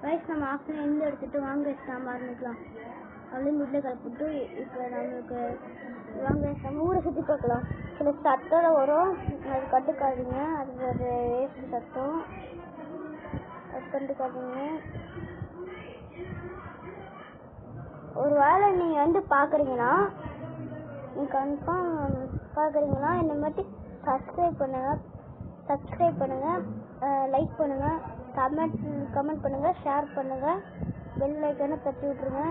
Rice நம்ம afternoon எந்த எடுத்துட்டு வாங்க நம்ம ஆரம்பிக்கலாம் அப்படின்னு வீட்டில் கிளப்பிட்டு இப்போ நம்மளுக்கு வாங்க நம்ம ஊரை சுற்றி பார்க்கலாம். சில சத்தம் வரும், அது கண்டுக்காதீங்க, அது ஒரு வேஸ்ட் சத்தம், அது கண்டுக்காதீங்க. ஒரு வேளை நீங்கள் வந்து பார்க்குறீங்கன்னா கன்ஃபார்ம் பார்க்குறீங்கன்னா இந்த மாதிரி சப்ஸ்கிரைப் பண்ணுங்கள், லைக் பண்ணுங்கள், கமெண்ட் பண்ணுங்கள், ஷேர் பண்ணுங்கள், பெல் ஐக்கானை தட்டி விட்ருங்க.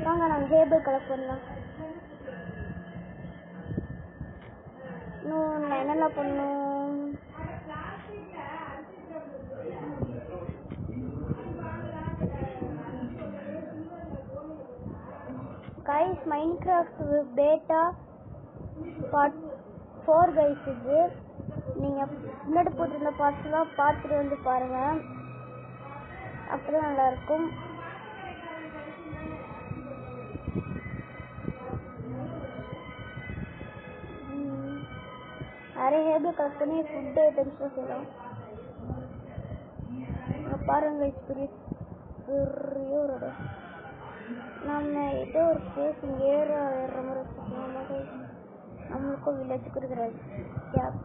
வாங்க நாங்கள் ஹேபிள் கலெக்ட் பண்ணலாம். இன்னும் நான் என்னெல்லாம் பண்ணணும், கைஸ் மைன்கிராஃப்ட் பேட்டா பார்ட் 4 கைஸ். இது நீங்கள் முன்னாடி போட்டிருந்த பார்ட்ஸ்லாம் பார்த்துட்டு வந்து பாருங்கள், அப்போதான் நல்லாயிருக்கும். நிறைய ஹேபிள் கலெக்ட் பண்ணி ஃபுட் ஐட்டம்ஸ்லாம் செய்யலாம். பாருங்க பெரிய ஒரு நம்ம ஏதோ ஒரு ஸ்பேஸ் இங்கே ஏறுற மாதிரி நம்மளுக்கும் வில்லேஜுக்கு இருக்கிற கேப்.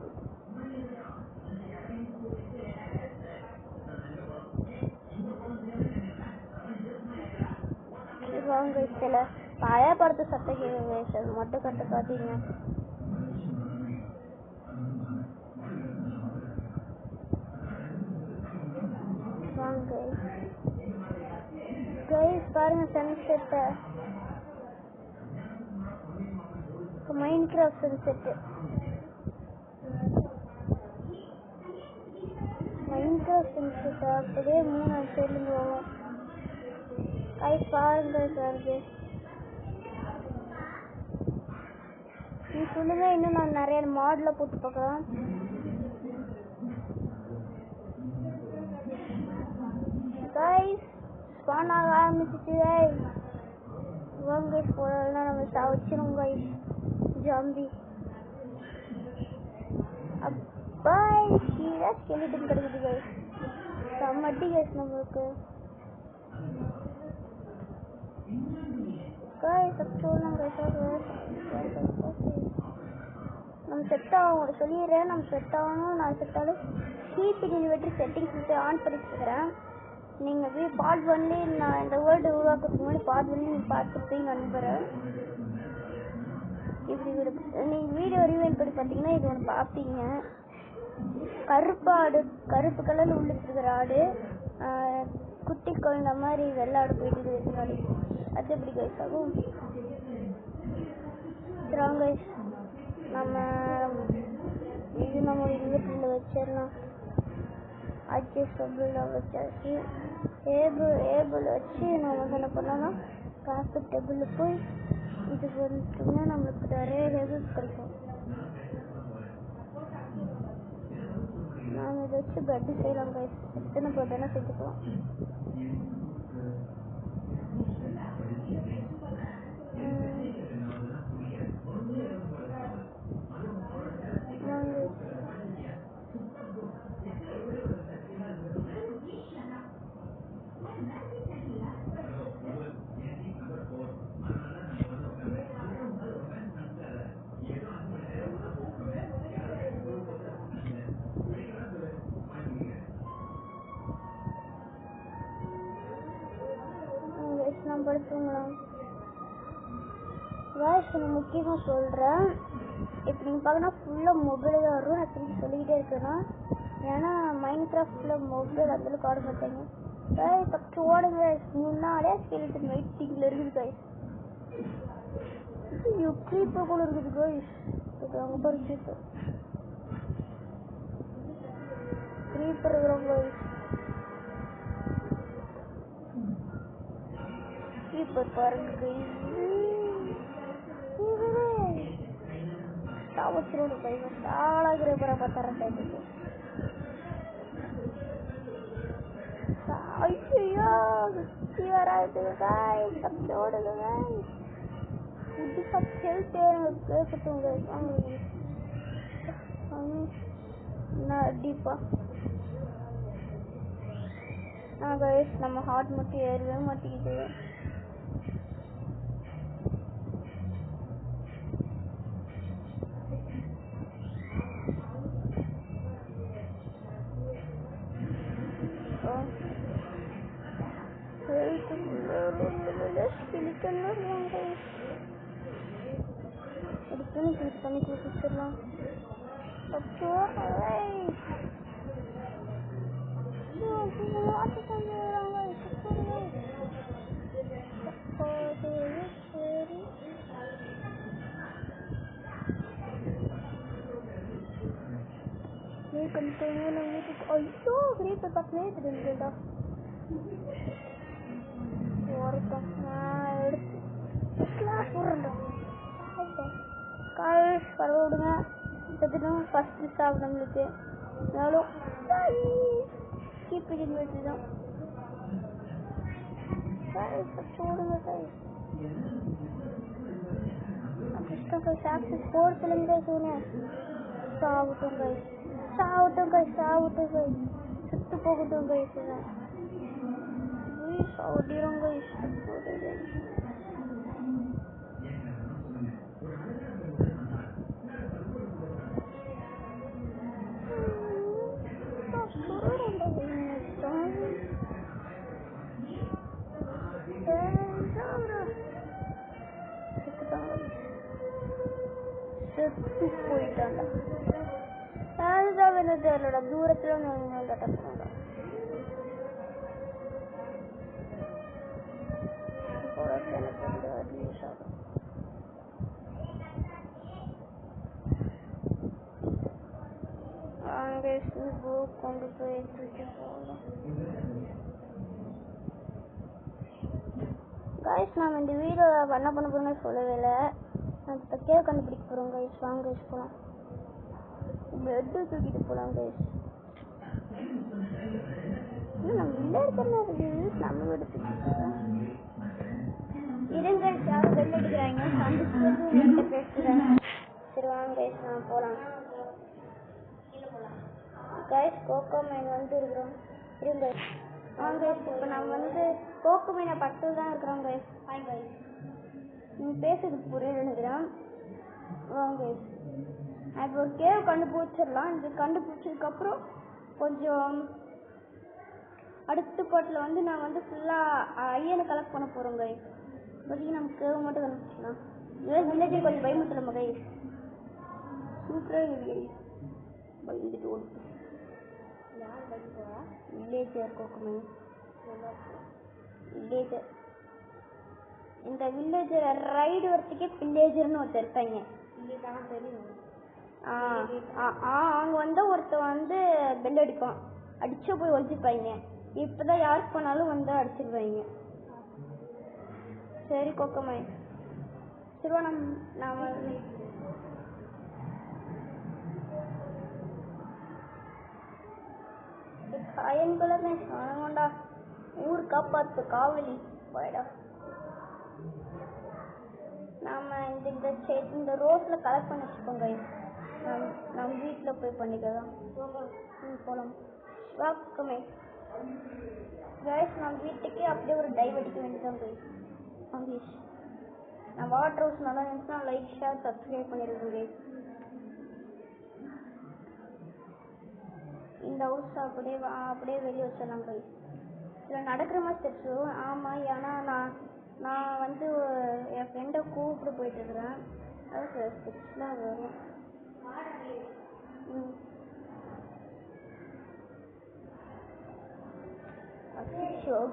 வாங்க சில பழைய படத்தை சத்தம் கேட்க மட்டும் கட்டுக்காதீங்க. வாங்க கைஸ் பாருங்க சன்செட்டை, மைன்கிராஃப்ட் சன்செட்டு. மைன்கிராஃப்ட் சன்செட்டை அப்படியே 3 சைட்லேருந்து போவோம். கைஸ் பாருங்க சார், நீ சொல்லுங்க, இன்னும் நான் நிறைய மாடலில் போட்டு பார்க்கலாம். கைஸ் ஸ்பான் ஆக ஆரம்பிச்சிச்சு. வாங்க போலாம், நம்ம சாவச்சிரும் கைஸ் ஜாம்பி. அப்பா கீழே ஸ்கெலிட்டன் கிடைக்குது கைஸ், செம்மட்டி கைஸ் நம்மளுக்கு. கைஸ் சொல்லுங்க நம்ம செட் ஆகும் சொல்லிடுறேன், நம்ம செட் ஆகணும். நான் செட் ஆகணும் ஹீட் இன்வெர்டர் செட்டிங்ஸ் ஆன் பண்ணிட்டு இருக்கிறேன். நீங்கள் பார்ட் 1 நான் இந்த வேர்ல்டு உருவாக்குறதுக்கு முன்னாடி பார்ட் 1 நீங்கள் பார்த்துருப்பீங்க நம்புகிறேன். இப்படி நீங்கள் வீடியோ ரிவைண்ட் பண்ணி பார்த்தீங்கன்னா இது ஒன்று பார்ப்பீங்க. கருப்பு கலரில் உள்ளிருக்கிற ஆடு, குட்டி குழந்த மாதிரி வெள்ளை ஆடு போயிட்டு இருக்கிறாடி, அது எப்படி கைஸ் ஆகும்? கைஸ் நம்ம இது நம்ம இன்வெர்டரில் வச்சிடலாம். அட்ஜஸ்டபிள் வச்சாச்சு. ஏபிள் வச்சு நம்ம என்ன பண்ணோம்னா கிராஃப்ட் டேபிளில் போய் இது பண்ணிட்டோம்னா நம்மளுக்கு நிறைய ஹேபிள்ஸ் கிடைக்கும். நாங்கள் இதை வச்சு பெட்டு செய்யலாம் கைஸ், எத்தனை பெட்டுனா செஞ்சுக்கலாம். படுத்துங்களேன் வாய்ஸ் முக்கியமாக சொல்கிறேன். இப்போ நீங்கள் பார்க்கணும் ஃபுல்லாக மொபைல் தான் வரும். நான் திரும்பி சொல்லிக்கிட்டே இருக்கிறேன்னா ஏன்னா மைன்கிராஃப்ட் ஃபுல்லாக மொபைல் அந்தளவுக்கு ஆட மாட்டாங்க. கைஸ் ஃபஸ்ட்டு ஓடுங்க, முன்னாடியே ஸ்கெலிட்டன் வெயிட்டிங்கில் இருக்குது கைஸ். ஐயோ க்ரீப்பர் கூட இருக்குது கைஸ், அங்கே பாரு க்ரீப்பர் இருக்கிறோம் கைஸ். க்ரீப்பர் பாருங்க கைஸ், சாவச்சிரோடு கைஸ், சாலா க்ரீப்பரை பார்த்துறேன் கைஸ். ஐயோ சுற்றி வராது கைஸ், அப்படி ஓடுது கைஸ். புதுசாக ஹெல்த்தே கேட்கட்டும் கைஸ். என்ன அடிப்பா கைஸ் நம்ம ஹார்ட் மட்டும் ஏறவே மாட்டேங்குது. பண்ணி கொடுத்துடலாம். ஐயோ கிரீப்பர் பக்கமே தெரியுதுடா. ஒருத்தன் காய்ஸ் பரவ விடுங்க. செத்துட்டும் ஃபர்ஸ்ட் ஸ்டாப் நம்மளுக்கு. இருந்தாலும் கீப் இட் இன்வெர்ட் தான். காய்ஸ் விடுங்க காய்ஸ். கஷ்டம் காய்ஸ். ஆக்சஸ் போகிறதுலேருந்தே சொன்னேன். சாவட்டும் காய்ஸ், சாவட்டும் காய்ஸ், சாவட்டும் காய்ஸ், சுத்து போகட்டும் காய்ஸ். சாவட்டிடும் காய்ஸ். செத்து போயிட்டான்டா. அதுதான் வேணும் தெரியலடா. தூரத்துல கட்டணும். கொண்டு போய் கைஸ் நாம இந்த வீடியோ பண்ண போறோம்னு சொல்லவே இல்லை. நான் இப்போ கேக் கண்டுபிடிக்க போகிறோம் கைஸ். வாங்க கைஸ் போகலாம். பெட்டு தூக்கிட்டு போகலாம் கைஸ். நம்ம இல்லை இருக்கிறது நம்ம எடுத்து இருங்க. யாரும் பெல் அடிக்கிறாங்க. சந்திச்சு பேசுகிறேன். சரி வாங்க கைஸ் நான் போகலாம். கைஸ் கோகோ மைன் வந்து இருக்கிறோம். இருங்க வாங்க கைஸ். இப்போ நம்ம வந்து கோகோ மைனை பக்கத்தில் தான் இருக்கிறோம் கைஸ். Hi guys. நீங்கள் பேசுறதுக்கு புரியல நினைக்கிறேன். வாங்க கைஸ். நான் இப்போ ஒரு கேவ் கண்டுபிடிச்சிடலாம். இது கண்டுபிடிச்சதுக்கப்புறம் கொஞ்சம் அடுத்த பாட்டில் வந்து நான் வந்து ஃபுல்லாக ஐயனை கலெக்ட் பண்ண போகிறோம் கைஸ். இப்போதைக்கு நம்ம கேவ் மட்டும் கண்டுபிடிச்சிடலாம். இதெல்லாம் வில்லேஜே கொஞ்சம் பயமுறுத்தலாமா கைஸ். சூப்பராக இருக்குது கைஸ். பயந்துட்டு ஓடுது. வில்லேஜர் கோக்குமே வில்லேஜர். இந்த வில்லேஜரை ரைடு வரத்துக்கே வில்லேஜர்னு ஒருத்தர் இருப்பாங்க. அவங்க வந்து ஒருத்தர் வந்து பெல் அடிப்பான். அடிச்சு போய் ஒழிச்சுப்பாங்க. இப்பதான் யாருக்கு போனாலும் வந்து அடிச்சிருவாங்க. சரி கோக்கம்மா சிறுவா நாம காயன்குள்ள வேண்டாம்டா. ஊர் காப்பாத்து காவலி போயிடா. நாம இந்த ரோட்ல கலெக்ட் பண்ணி வச்சுக்கோங்க. நம்ம வீட்டுல போய் பண்ணிக்கலாம். போலாம் வாக்குமே கைஸ். நம்ம வீட்டுக்கு அப்படியே ஒரு டைவ் அடிக்க வேண்டியதான் கைஸ். நான் வாட்டர் ஹவுஸ் நல்லா இருந்துச்சுன்னா லைக் ஷேர் சப்ஸ்கிரைப் பண்ணிருக்கேன் கைஸ். இந்த ஹவுஸ் அப்படியே வெளியே வச்சிடலாம் கைஸ். இதில் நடக்கிற மாதிரி ஸ்டெப்ஸ் வரும். ஆமாம், ஏன்னா நான் வந்து என் ஃப்ரெண்டை கூப்பிட்டு போயிட்டு இருக்கிறேன். அது சில ஸ்டெப்ஸ்லாம் வரும்.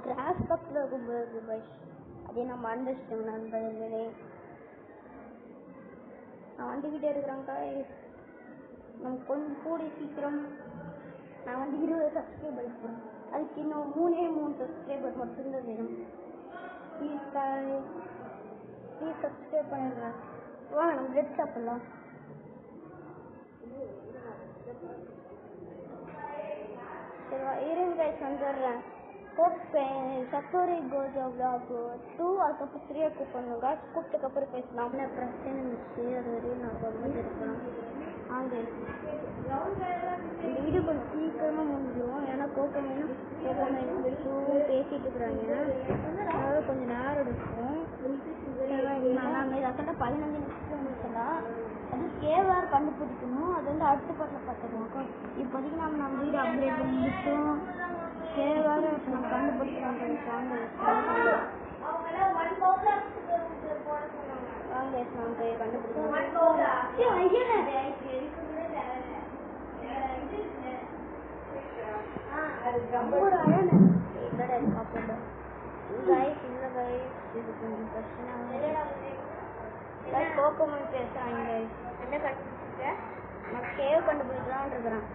கிராஸ் பக்கத்தில் இருக்கும்போது கைஸ் அதே நான் மறந்துச்சிட்டேன் நண்பர்களே. நான் வந்துக்கிட்டே இருக்கிறேன் கைஸ். நம்ம கொஞ்சம் கூடி சீக்கிரம் நான் வந்து 20 சப்ஸ்கிரைபர் இருக்கேன். அதுக்கு இன்னும் 3 சப்ஸ்கிரைபர் மட்டும்தான் வேணும். ப்ளீஸ் சப்ஸ்கிரைப் பண்ணிடுறேன். வாங்க நம்ம பிரெட் சாப்பிடலாம். சரி இருங்க கைஸ் வந்துடுறேன். சத்தோரி கோஜோ விளாக் 2 அதுக்கப்புறம் 3 கூப்பிடணுங்க. கூப்பிட்டதுக்கப்புறம் பேசலாம். பிரச்சனை இருந்துச்சு. அது வரையும் நான் ரொம்ப இருக்கலாம். வாங்க இந்த வீடியோ கொஞ்சம் சீக்கிரமாக முடிஞ்சிடும். ஏன்னா கோகோமைனும் பேசிட்டு இருக்கிறாங்க. அதாவது கொஞ்சம் நேரம் எடுக்கும். நாங்கள் ரசட்டாக 15 நிமிஷம் முடிச்சலாம். அது கேவார் கண்டுபிடிக்கணும். அது வந்து அடுத்த பாட்டில் பார்த்துக்கலாம். இப்போதைக்கு நம்ம வீடு அப்டேட் பண்ணி முடிச்சோம். கேவார் நம்ம கண்டுபிடிக்கிறோம். வாங்க நான் போய் கண்டுபிடிக்கிறோம். கோகோமன் பேசுறாங்க. என்ன கண்டுபிடிச்ச? நான் கேவ் கண்டுபிடிக்கலான் இருக்கிறேன்.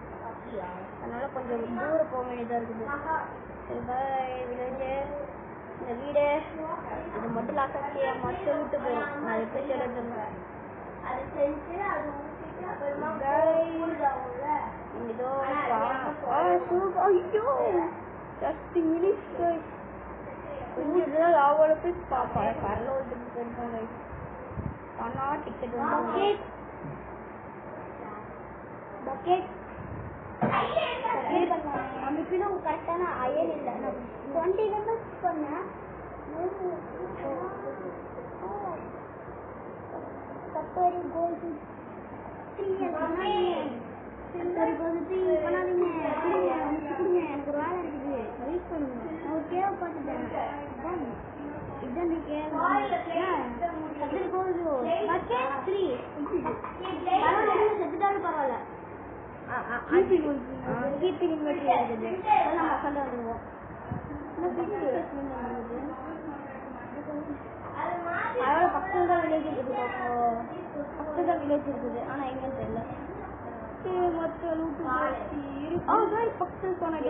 அதனால கொஞ்சம் தூரம் போக வேண்டியதா இருக்குது. சரி பாய் வில்லேஜ். இந்த வீடு இது மட்டும் லாஸ்ட் மட்டும் விட்டு போயிடும். நான் எப்படி சொல்லுங்க அது செஞ்சு அது ஊற்றிட்டு அப்புறமா இதோ ஐயோ ஜஸ்ட் மினிட்ஸ் கொஞ்சம் இதெல்லாம் லாவோட போய் பார்ப்பேன். கரல ஓட்டுட்டு போயிருக்காங்க. ஆனால் டிக்கெட் வந்து பக்கெட் அன்னைக்கு கரெக்டான அயல் இல்லை. நான் 20 மெம்பர்ஸ் பண்ணேன். சத்தோரி கோல்டு 3 பண்ணாதீங்க. எனக்கு ஒரு வேலை இருக்குது. வெயிட் பண்ணுங்க. நான் கேவ் பார்த்துட்டேன். இதுதான் கேவ் சத்தோரி கோல்டு பக்கெட் 3 செத்துட்டாலும் பரவாயில்ல. கீப்பிங் இன்வெர்டர் இருக்குது. நம்ம சண்டை வந்துடுவோம். அதோட பக்கத்துல தான் வில்லேஜ் இருக்குது. பக்கத்துல தான் வில்லேஜ் இருக்குது. ஆனால் எங்கன்னு தெரியல. பக்கத்தில் சொன்னாங்க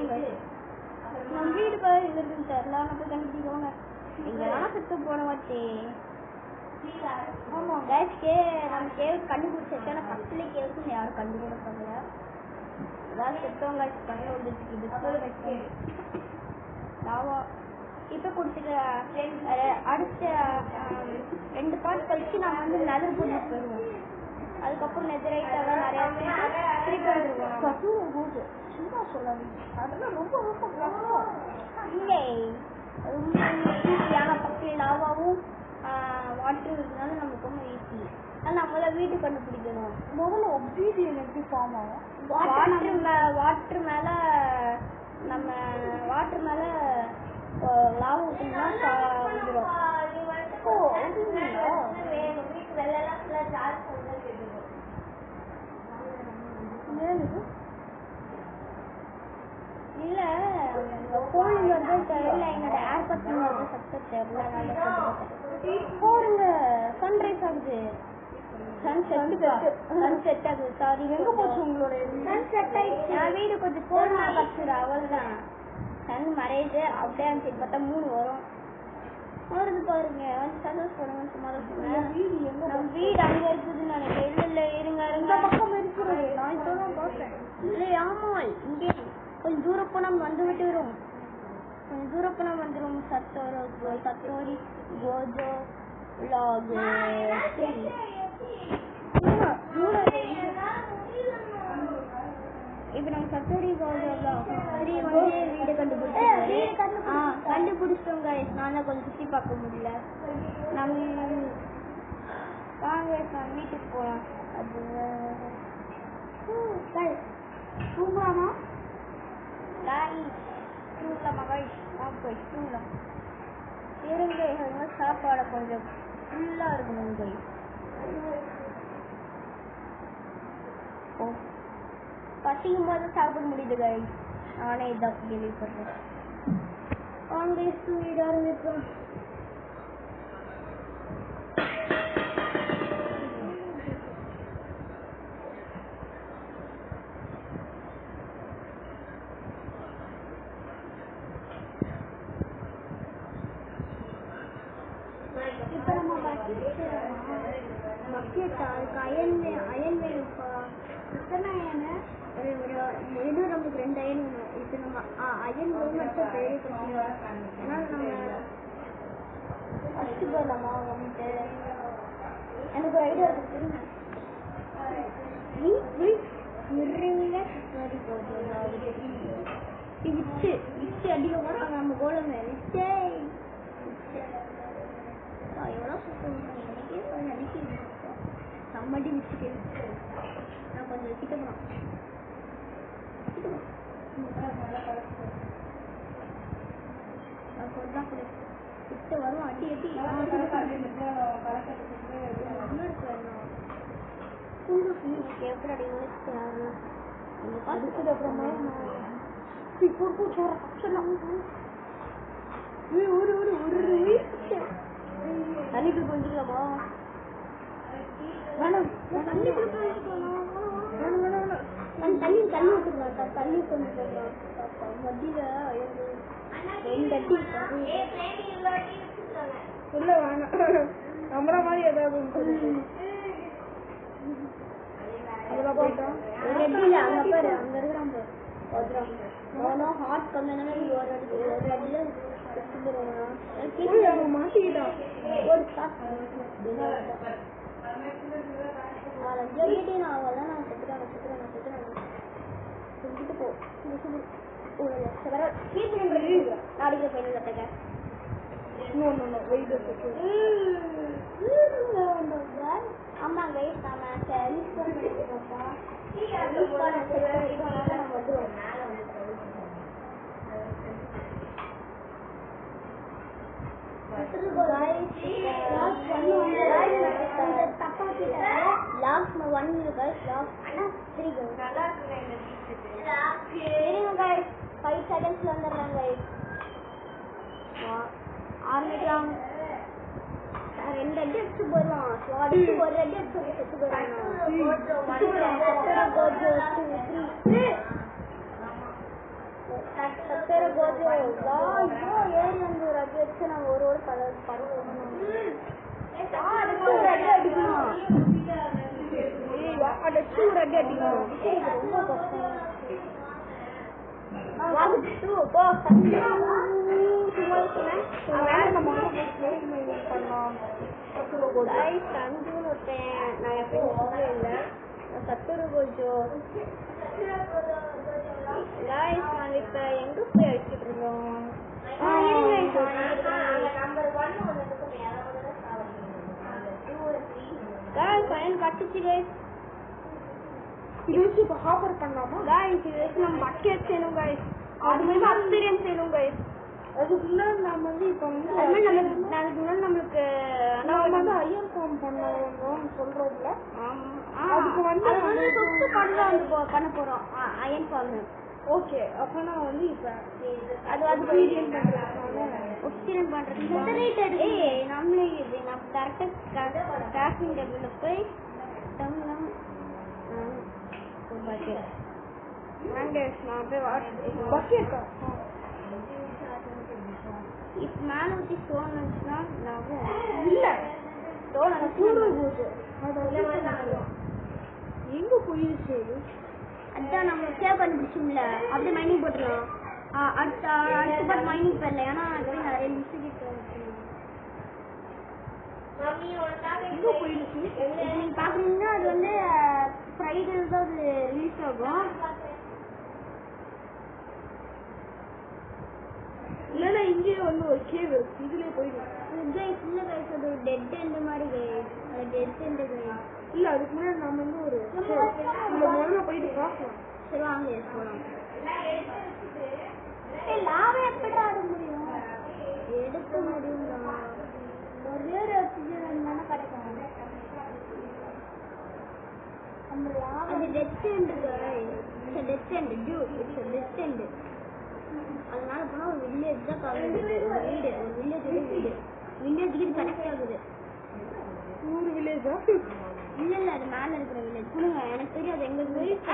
நம்ம வீடு பாரு இருக்குன்னு தெரியல. ஆனால் போய் கண்டுபிடிக்கோங்க. எங்க வேணா செத்து போன வாட்டி. ஆமாம் கேஸ் நம்ம கேவ் கண்டுபிடிச்சிருக்கேன். ஆனால் பக்கத்துல கேவுக்கு யாரும் கண்டுபிடிப்பாங்க. அதாவது செத்தவங்க பண்ண வந்துருக்கு. லாவா இப்போ கொடுத்துட்டு அடுத்த 2 பாட் கழிச்சு நான் வந்து நெதர் போட்டு போயிடுவோம். அதுக்கப்புறம் நெதரைட்டெல்லாம் நிறையா திருப்பி வந்துருவோம். போது சும்மா சொல்லாது. அதெல்லாம் ரொம்ப ரொம்ப கஷ்டம் இல்லை. ரொம்ப ஈஸியான பக்கத்தில் லாவாவும் வாட்டர் இருக்கிறதுனால நமக்கு ரொம்ப ஈஸி. ஆனால் நம்மள வீட்டு கண்டுபிடிக்கணும். முதல்ல ஒப்சீடியன் எப்படி ஃபார்ம் ஆகும்? வாட்டர் மேலே நம்ம வாட்டர் மேலே லாவா ஊற்றினா வந்துடும். இல்லை போனுங்க வந்து தெரியல. என்னோட ஏர் பசங்க வந்து சத்த தெரியல. போருங்க சன்ரைஸ் ஆகுது. சன்செட் ஆகுது. சாரி எங்க போச்சு உங்களோட சன்செட் ஆயிடுச்சு. நான் வீடு கொஞ்சம் போனா கத்துற அவ்வளவுதான். சன் மறையுது. அப்படியே அந்த பார்த்தா 3 வரும். வருது பாருங்க. வந்து சந்தோஷம் போடுங்க. சும்மா நம்ம வீடு அங்க இருக்குதுன்னு நினைக்கிறேன். இல்ல இருங்க இந்த பக்கம் இருக்கிறது. நான் இப்பதான் பார்த்தேன். இல்லை ஆமா இங்கே கொஞ்சம் தூரம் போனா வந்து விட்டு வரும். கொஞ்சம் தூரம் போனா வந்துடும். சத்தோரி கோஜோ லாக் இப்போ நம்ம சத்தோரி கோஜோ லாக் 3 வந்து வீடு கண்டுபிடிச்சிட்டோம் கைஸ். நான் தான் கொஞ்சம் சுற்றி பார்க்க முடியல. நம்ம வாங்க நான் வீட்டுக்கு போகலாம். அது தூங்கலாமா? தூங்கலாமா கைஸ்? போய் தூங்கலாம். இருங்க சாப்பாடை கொஞ்சம் ஃபுல்லாக இருக்கணும் கைஸ். பசிக்கும் போது சாப்பிட முடியுது கைஸ். நானே இதான் கேள்விப்படுறேன். வாங்க தூங்கிட ஆரம்பிப்போம். இப்போ நம்ம பக்கெட்டா அதுக்கு அயன் வேணும்ப்பா. எத்தனை அயனு? இன்னும் நமக்கு 2 அயன் வேணும். இப்போ நம்ம அயன் மட்டும் பெரிய பிரச்சனை. அதனால நம்ம ஃபஸ்ட்டு போயிடலாமா வந்துட்டு? எனக்கு ஒரு ஐடியா இருக்கு. விச்சு அடிக்க போறாங்க நம்ம கோலமே விச்சே எவ்வளோ சுத்தம் எனக்கே சம்மடி விச்சுட்டு நான் கொஞ்சம் வச்சுட்டு போனோம் கிட்ட வரும் அடி அடி எப்படி அடி அதுக்கு அப்புறமா தண்ணிக்கு கொஞ்சலாமா தண்ணி தண்ணி ஊற்றுக்கலாம் தண்ணி கொஞ்சம் போடலாம் மத்தியில ரெண்டு அடி இல்ல வேணாம் நம்மள மாதிரி ஏதாவது அங்க போயிட்டோம் அங்க பாரு அங்க இருக்கிறான் பாரு ஹார்ட் கம்மியான ஒரு அடியில மாட்டிக்கிட்டான் ஒரு நான் செத்துறேன் செஞ்சுட்டு போ நாடிக்க போய் கத்துக்க ஆமா கைஸ் ஆரம்பிக்கலாம். ரெண்டு அடி அடிச்சு போயிடுவான். ஒரு அடி அடிச்சு செத்து போயிடுவான். ஏறி வந்து ஒரு அடி வச்சு நாங்க ஒரு அடிக்கணும். அடிச்சு ஒரு அடி அடிக்கணும். ரொம்ப கஷ்டம். சத்துரு கொஞ்சம் இப்ப எங்க போய் அடிச்சுட்டு இருக்கோம். கட்டுச்சு இது வச்சு இப்போ ஆஃபர் பண்ணலாமா गाइस இது வச்சு நம்ம பக்கெட் செய்யணும் गाइस அது மாதிரி எக்ஸ்பீரியன்ஸ் செய்யணும் गाइस அதுக்கு முன்னாடி நாம வந்து இப்போ வந்து அதுக்கு முன்னாடி நமக்கு நாம வந்து ஐயர் ஃபார்ம் பண்ணணும் சொல்றோம்ல அதுக்கு வந்து ஃபர்ஸ்ட் பண்ண போறோம் ஐயர் ஃபார்ம் ஓகே அப்பனா வந்து இப்போ அது எக்ஸ்பீரியன்ஸ் பண்றது மோடரேட்டட் நம்மளே இது நம்ம கரெக்ட்டா கிராஃபிங் டேபிள்ல போய் டம்லாம் பக்கெட் நான் போய் பக்கெட் இப்ப மேல ஊத்தி ஸ்டோன் வச்சுனா இல்ல ஸ்டோன் எங்க போயிருச்சு அதான் நம்ம சேவ் பண்ணி பிடிச்சோம்ல அப்படியே மைனிங் போட்டுலாம் அடுத்த பார்ட் மைனிங் பண்ணல ஏன்னா நிறைய மிஸ்டேக் எங்க போயிருச்சு நீங்க பாக்குறீங்கன்னா அது வந்து ஃப்ரைடே தான் அது ரிலீஸ் ஆகும். இல்லைன்னா இங்கே வந்து ஒரு கேவ் இருக்கு இதுலேயே போயிடும். இல்லை கைஸ் அது டெட் எண்ட் மாதிரி கைஸ் அது டெட் எண்ட் கைஸ் இல்லை அதுக்கு முன்னாடி நம்ம வந்து ஒரு முதல்ல போயிட்டு பார்க்கலாம். சரி வாங்க போகலாம். லாவை எப்படி ஆட முடியும் எடுக்க முடியும் ஒரே ஒரு ஆக்சிஜன் இருந்தாலும் கிடைக்கும். அது death end death end Dude it's death end. அதனால போனா ஒரு வில்லேஜ் தான் காமிக்குது. ஒரு வில்லேஜ் கனெக்ட் ஆகுது. ஊர் வில்லேஜா இல்ல இல்ல அது மேல இருக்கிற வில்லேஜ் கொடுங்க எனக்கு தெரியாது எங்க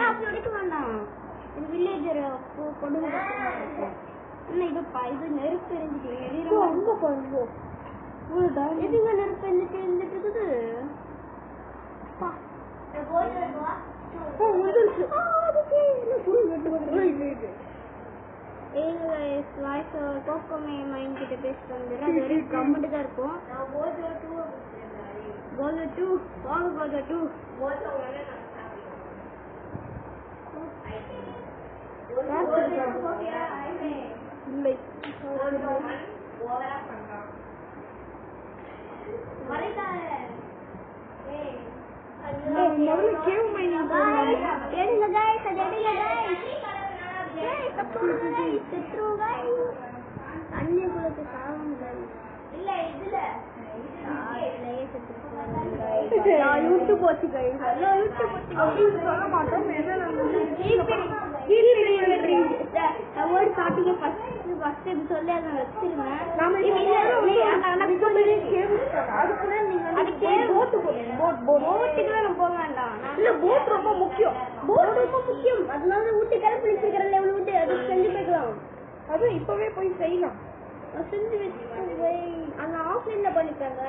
அப்படி எடுக்க வேண்டாம். இது வில்லேஜ் கொண்டு வந்து இது நெருப்பு எரிஞ்சிட்டு எதுங்க நெருப்பு இருந்துட்டு இருக்குது. கிட்ட பேசிட்டு வந்துடுறேன். அது வரைக்கும் கம்மெண்ட் தான் இருக்கும். இல்லை முதல்ல கேவ் மைனிங் எடுங்க guys, அது எடுங்க guys. செத்துருவோம் guys. தண்ணிக்குள்ள சாவம் guys. இல்ல இதுல யூடியூப் போச்சு guys. யூடியூப் போச்சு அப்படின்னு சொல்ல மாட்டோம். என்ன ஒரு ஸ்டார்டிங் ஃபர்ஸ்ட் இது சொல்லி அதை வச்சிருந்தேன். அதுக்குள்ள நீங்க போட்டுக்குள்ள போக வேண்டாம். இல்ல போட் ரொம்ப முக்கியம். போட் ரொம்ப முக்கியம். அதனால ஊட்டி கிளப்பி வச்சிருக்கிற லெவல் ஊட்டி அது செஞ்சு போய்க்கலாம். அதுவும் இப்பவே போய் செய்யலாம். செஞ்சு வச்சு அந்த ஆஃப்லைன்ல பண்ணிட்டாங்க.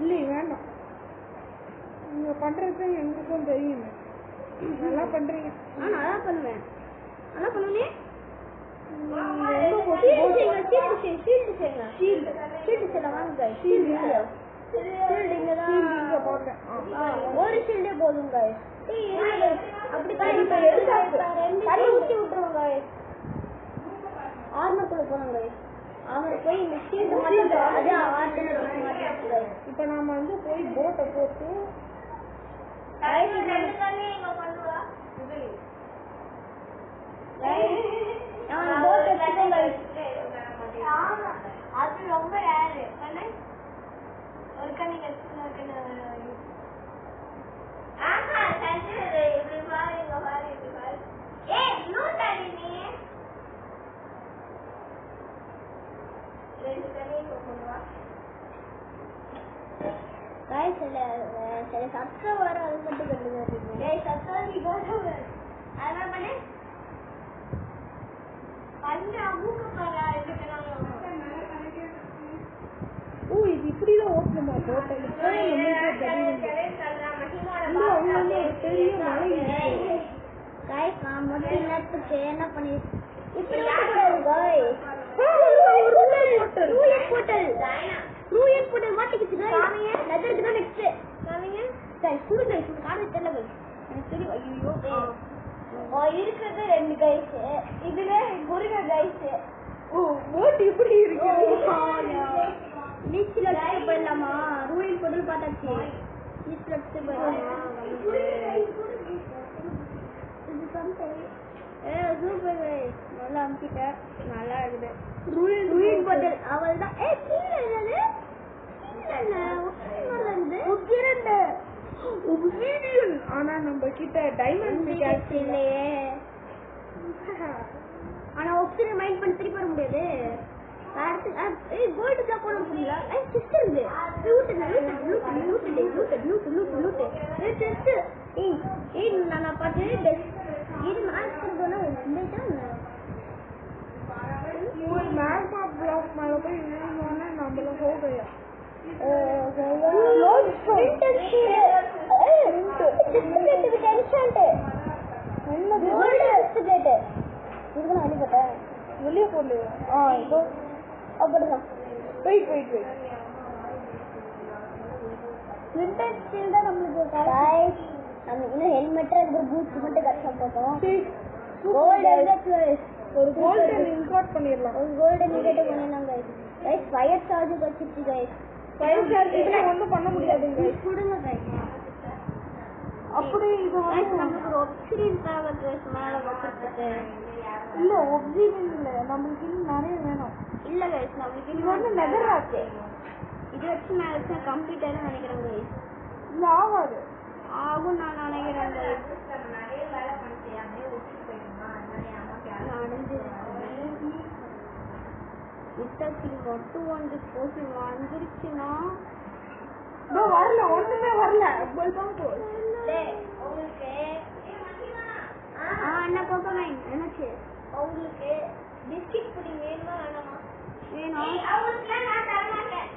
இல்லை வேண்டாம், நீங்க பண்றது எங்களுக்கும் தெரியும். நல்லா பண்றீங்க. நான் நல்லா பண்ணுவேன். நல்லா பண்ணுவேன். ஒரு ஷீல்டே போதும் guys. அப்படி தண்ணி ஊற்றி விட்டுருவோம் guys. ஆர்மக்குள்ள போனோம் guys. அவர் போய் இந்த ஷீல்டு மட்டும் அதே ஆர்டினரி. இப்ப நாம வந்து போய் போட்டை போட்டு அது ரொம்ப ரேரு. ஒரு கண்ணி சப்ஸ்கிரைபர் அது மட்டும் இது இப்படிதான் ஓட்டணுமா போட்டை? பெரிய மலை நேரத்துக்கு என்ன பண்ணி இப்படி மாட்டிக்கிச்சு இருக்கிறது 2 கைஸ். இதுல முருகை கைஸ். போட் இப்படி இருக்கு. பீச்ல போயிடலாமா? ரூயின் பொருள் பார்த்தாச்சு. பீச்ல போயிடலாமா? Super guys. நல்லா அமுக்கிட்ட. நல்லா இருக்குது. ரூயின் பொருள் அவள் தான். ஆனா நம்ம கிட்ட டைமண்ட் இல்லையே. ஆனா ஒப்ஷன் மைண்ட் பண்ணி திருப்பி வர முடியாது. கோல்டு பிளாக் போட முடியல. சிஸ்டர் இருந்து நான் பார்த்து இது மேட்ச் பண்ணுறதுனா मैग्मा ब्लॉक மேல போய் விழுந்தோம்னா நம்மள ஹோ गया வெளியே போடல. அப்படிதான் வெயிட் விண்டர் ஸ்டீல் தான் நம்மளுக்கு நம்ம இன்னும் ஹெல்மெட் அந்த பூட்ஸ் மட்டும் கஷ்டம் போட்டோம். ஒரு கோல்டன் இம்போர்ட் பண்ணிரலாம். ஒரு கோல்டன் இம்போர்ட் பண்ணலாம் गाइस. ஃபயர் சார்ஜ் வச்சிட்டு गाइस. ஃபயர் சார்ஜ் இதுல ஒண்ணும் பண்ண முடியாது गाइस. சுடுங்க गाइस. அப்படி இது வந்து நமக்கு ஒரு ஆப்ஷன் தேவை गाइस மேல வச்சிட்டு. இல்ல ஆப்ஷன் இல்ல, நமக்கு இன்னும் நிறைய வேணும். இல்ல गाइस நமக்கு இது வந்து நெதர் ஆச்சு. இது வச்சு நான் வச்ச கம்ப்யூட்டர்னு நினைக்கிறேன் गाइस. இல்ல ஆவாது. ஆகும் நான் நினைக்கிறேன் गाइस. நிறைய வேலை பண்ணிட்டே அப்படியே ஒட்டி போய்டுமா அதனால அம்மா நடந்து இத்தக்கு ஒட்டு வந்து போசி வந்துருச்சுனா நோ வரல, ஒண்ணுமே வரல. வெல்கம் டு டேய் உங்களுக்கு அண்ணா கோகோமைன் என்னச்சு உங்களுக்கு பிஸ்கட் புடிங் வேணுமா வேணாமா? வேணும். அவங்களுக்கு நான் தர மாட்டேன்.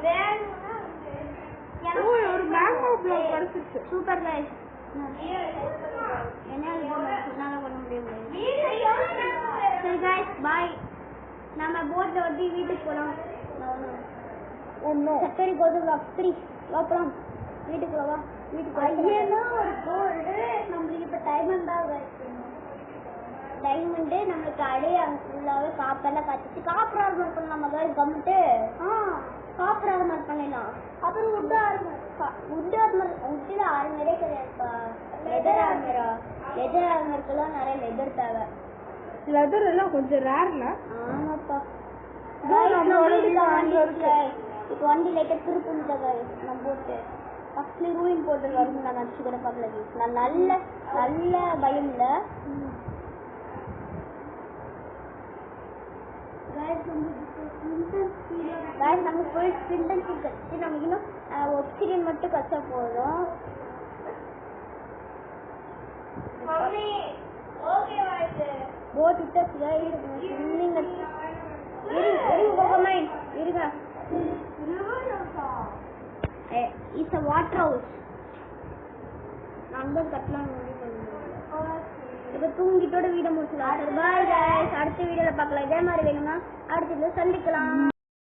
வேணும்னா எனக்கு ஒரு மேங்கோ ப்ளாக் கிடைச்சிச்சு. Super guys. என்னால பண்ண முடியாது. சரி गाइस பை. நம்ம போட்ல வந்து வீட்டுக்கு போலாம். ஒண்ணு சக்கரி கோது vlog 3 போலாம். வீட்டுக்குள்ள வா. வீட்டுக்கு ஒரு கோல்டு நம்மளுக்கு இப்ப டைமண்ட் தான் டைமண்டு நம்மளுக்கு அடைய அங்கே ஃபுல்லாகவே காப்பெல்லாம் காய்ச்சி காப்பர் ஆர்மர் பண்ணலாம் முதல்ல கம்மிட்டு காப்பர் ஆர்மர் பண்ணிடலாம். அப்புறம் வுட் ஆர்மர் உட்டில் ஆர்மரே கிடையாதுப்பா. லெதர் ஆர்மரா? லெதர் ஆர்மருக்குலாம் நிறைய லெதர் தேவை. லெதர் எல்லாம் கொஞ்சம் ரேர்ல. ஆமாப்பா. இப்போ வண்டி லைட்டாக திருப்பிட்டாங்க நம்ம போட்டு ஃபஸ்ட்லி ரூயின் போட்டு வரும். நான் நினச்சிக்கிறேன் பக்கத்தில் நான் நல்ல நல்ல பயம் இல்லை. நம்ம ஃபுல் ஸ்பிரிண்ட் கழிச்சு நமக்கு இன்னும் ஒப்சிடியன் மட்டும் கச்சா போதும். போட் விட்டு இருங்க. It's a water house. அங்கே கட்டலாம். இப்போ தூங்கிட்டோட வீட முடிச்சலாம். பாய் கைஸ், அடுத்த வீடியோல பார்க்கலாம். இதே மாதிரி வேணும்னா அடுத்த வீடியோ சந்திக்கலாம்.